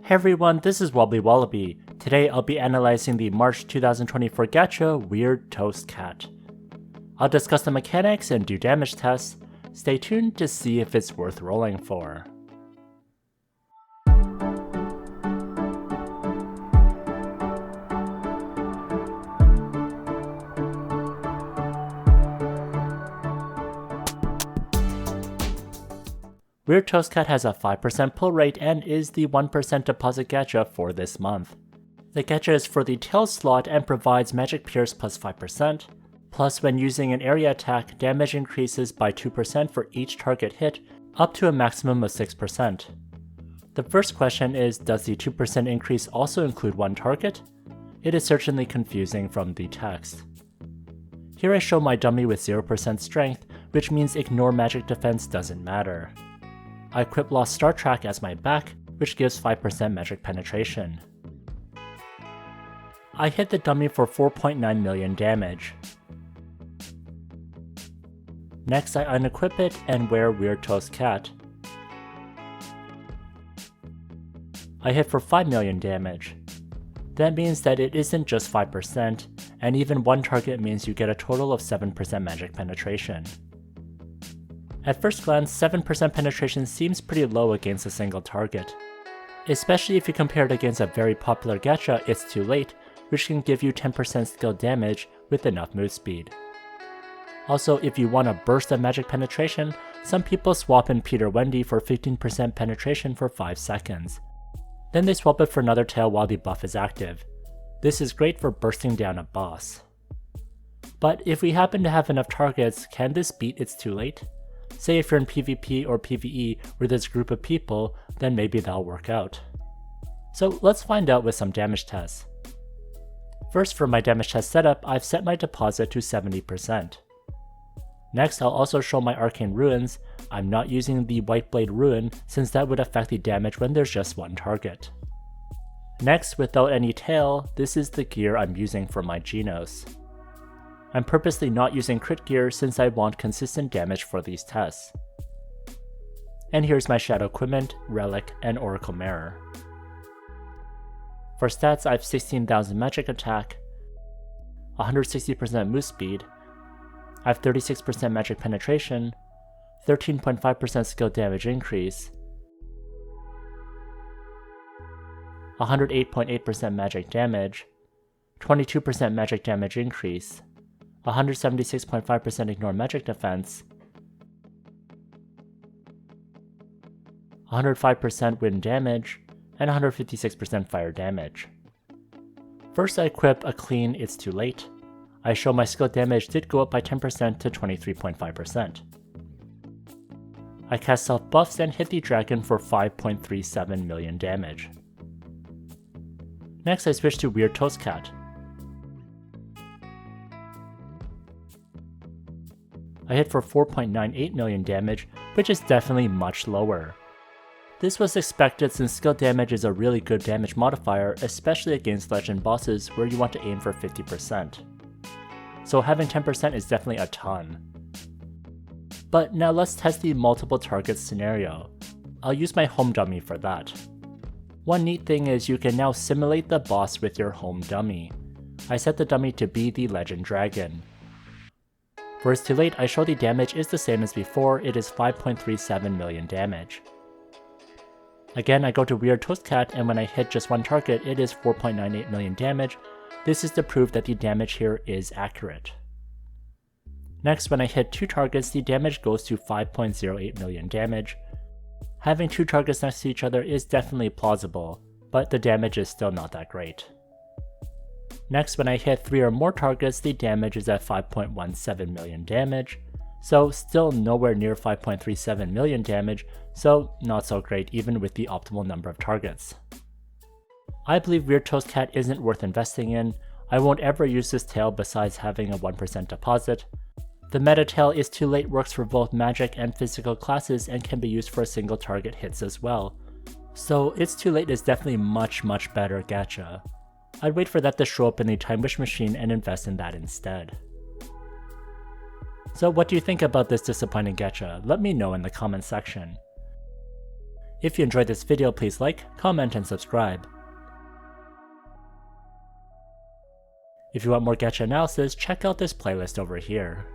Hey everyone, this is WobblyWallaby. Today I'll be analyzing the March 2024 Gacha Weird Toast Cat. I'll discuss the mechanics and do damage tests. Stay tuned to see if it's worth rolling for. Weird Toast Cat has a 5% pull rate and is the 1% deposit gacha for this month. The gacha is for the tail slot and provides magic pierce plus 5%, plus when using an area attack, damage increases by 2% for each target hit, up to a maximum of 6%. The first question is, does the 2% increase also include one target? It is certainly confusing from the text. Here I show my dummy with 0% strength, which means ignore magic defense doesn't matter. I equip Lost Star Track as my back, which gives 5% magic penetration. I hit the dummy for 4.9 million damage. Next I unequip it and wear Weird Toast Cat. I hit for 5 million damage. That means that it isn't just 5%, and even one target means you get a total of 7% magic penetration. At first glance, 7% penetration seems pretty low against a single target. Especially if you compare it against a very popular gacha, It's Too Late, which can give you 10% skill damage with enough move speed. Also, if you want a burst of magic penetration, some people swap in Peter Wendy for 15% penetration for 5 seconds. Then they swap it for another tail while the buff is active. This is great for bursting down a boss. But if we happen to have enough targets, can this beat It's Too Late? Say if you're in PvP or PvE where there's a group of people, then maybe that'll work out. So let's find out with some damage tests. First, for my damage test setup, I've set my deposit to 70%. Next, I'll also show my arcane ruins. I'm not using the White Blade Ruin since that would affect the damage when there's just one target. Next, without any tail, this is the gear I'm using for my Genos. I'm purposely not using crit gear since I want consistent damage for these tests. And here's my Shadow Equipment, Relic, and Oracle Mirror. For stats, I have 16,000 magic attack, 160% move speed, I have 36% magic penetration, 13.5% skill damage increase, 108.8% magic damage, 22% magic damage increase, 176.5% ignore magic defense, 105% wind damage, and 156% fire damage. First I equip a clean It's Too Late. I show my skill damage did go up by 10% to 23.5%. I cast self buffs and hit the dragon for 5.37 million damage. Next I switch to Weird Toast Cat. I hit for 4.98 million damage, which is definitely much lower. This was expected since skill damage is a really good damage modifier, especially against legend bosses where you want to aim for 50%. So having 10% is definitely a ton. But now let's test the multiple targets scenario. I'll use my home dummy for that. One neat thing is you can now simulate the boss with your home dummy. I set the dummy to be the legend dragon. For It's Too Late, I show the damage is the same as before, it is 5.37 million damage. Again, I go to Weird Toast Cat, and when I hit just one target, it is 4.98 million damage. This is to prove that the damage here is accurate. Next, when I hit 2 targets, the damage goes to 5.08 million damage. Having 2 targets next to each other is definitely plausible, but the damage is still not that great. Next, when I hit 3 or more targets, the damage is at 5.17 million damage, so still nowhere near 5.37 million damage, so not so great even with the optimal number of targets. I believe Weird Toast Cat isn't worth investing in. I won't ever use this tail besides having a 1% deposit. The meta tail It's Too Late works for both magic and physical classes and can be used for single target hits as well. So It's Too Late is definitely much better gacha. I'd wait for that to show up in the Time Wish machine and invest in that instead. So what do you think about this disappointing gacha? Let me know in the comment section. If you enjoyed this video, please like, comment, and subscribe. If you want more gacha analysis, check out this playlist over here.